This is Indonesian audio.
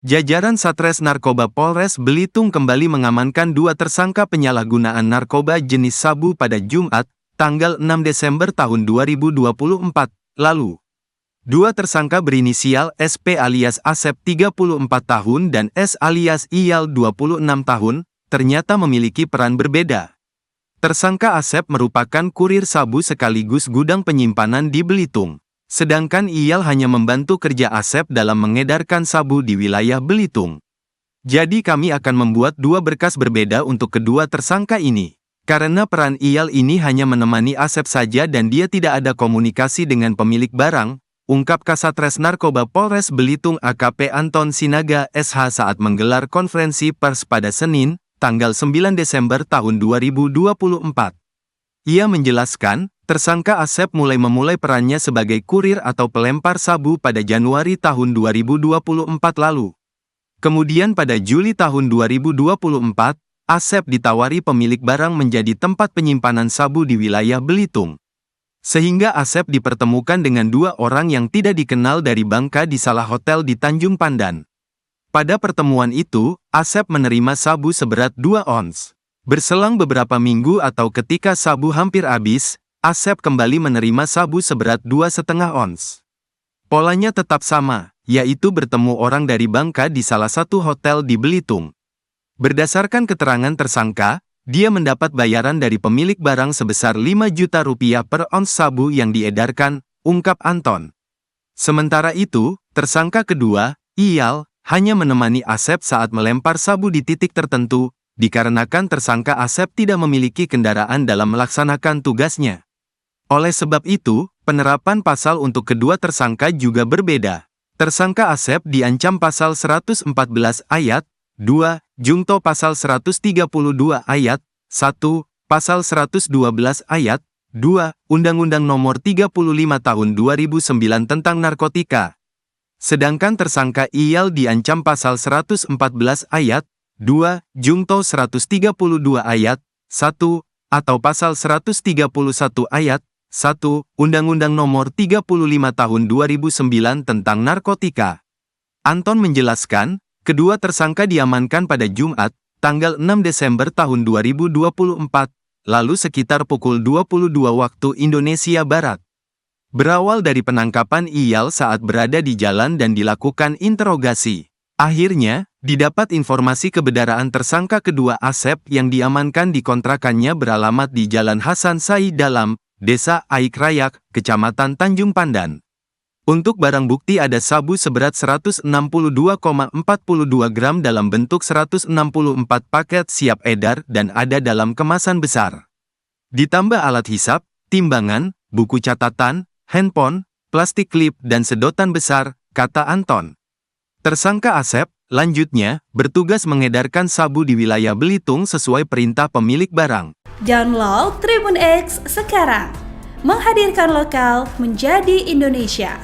Jajaran Satres Narkoba Polres Belitung kembali mengamankan dua tersangka penyalahgunaan narkoba jenis sabu pada Jumat, tanggal 6 Desember tahun 2024 lalu. Dua tersangka berinisial SP alias Asep 34 tahun dan S alias Iyal 26 tahun, ternyata memiliki peran berbeda. Tersangka Asep merupakan kurir sabu sekaligus gudang penyimpanan di Belitung. Sedangkan Iyal hanya membantu kerja Asep dalam mengedarkan sabu di wilayah Belitung. Jadi kami akan membuat dua berkas berbeda untuk kedua tersangka ini. Karena peran Iyal ini hanya menemani Asep saja dan dia tidak ada komunikasi dengan pemilik barang, ungkap Kasatres Narkoba Polres Belitung AKP Anton Sinaga SH saat menggelar konferensi pers pada Senin, tanggal 9 Desember tahun 2024. Ia menjelaskan, tersangka Asep memulai perannya sebagai kurir atau pelempar sabu pada Januari tahun 2024 lalu. Kemudian pada Juli tahun 2024, Asep ditawari pemilik barang menjadi tempat penyimpanan sabu di wilayah Belitung. Sehingga Asep dipertemukan dengan dua orang yang tidak dikenal dari Bangka di salah hotel di Tanjung Pandan. Pada pertemuan itu, Asep menerima sabu seberat 2 ons. Berselang beberapa minggu atau ketika sabu hampir habis, Asep kembali menerima sabu seberat 2,5 ons. Polanya tetap sama, yaitu bertemu orang dari Bangka di salah satu hotel di Belitung. Berdasarkan keterangan tersangka, dia mendapat bayaran dari pemilik barang sebesar 5 juta rupiah per ons sabu yang diedarkan, ungkap Anton. Sementara itu, tersangka kedua, Iyal, hanya menemani Asep saat melempar sabu di titik tertentu, dikarenakan tersangka Asep tidak memiliki kendaraan dalam melaksanakan tugasnya. Oleh sebab itu, penerapan pasal untuk kedua tersangka juga berbeda. Tersangka Asep diancam pasal 114 ayat 2, Jungto pasal 132 ayat 1, pasal 112 ayat 2, Undang-Undang Nomor 35 Tahun 2009 tentang narkotika. Sedangkan tersangka Iyal diancam pasal 114 ayat 2, Jungto 132 ayat 1, atau pasal 131 ayat 1, Undang-Undang Nomor 35 Tahun 2009 tentang narkotika. Anton menjelaskan, kedua tersangka diamankan pada Jumat, tanggal 6 Desember tahun 2024, lalu sekitar pukul 22 waktu Indonesia Barat. Berawal dari penangkapan Iyal saat berada di jalan dan dilakukan interogasi. Akhirnya, didapat informasi kebenaran tersangka kedua Asep yang diamankan di kontrakannya beralamat di Jalan Hasan Said Dalam, Desa Aik Rayak, Kecamatan Tanjung Pandan. Untuk barang bukti ada sabu seberat 162,42 gram dalam bentuk 164 paket siap edar dan ada dalam kemasan besar. Ditambah alat hisap, timbangan, buku catatan, handphone, plastik klip dan sedotan besar, kata Anton. Tersangka Asep, lanjutnya, bertugas mengedarkan sabu di wilayah Belitung sesuai perintah pemilik barang. Download Tribun X sekarang, menghadirkan lokal menjadi Indonesia.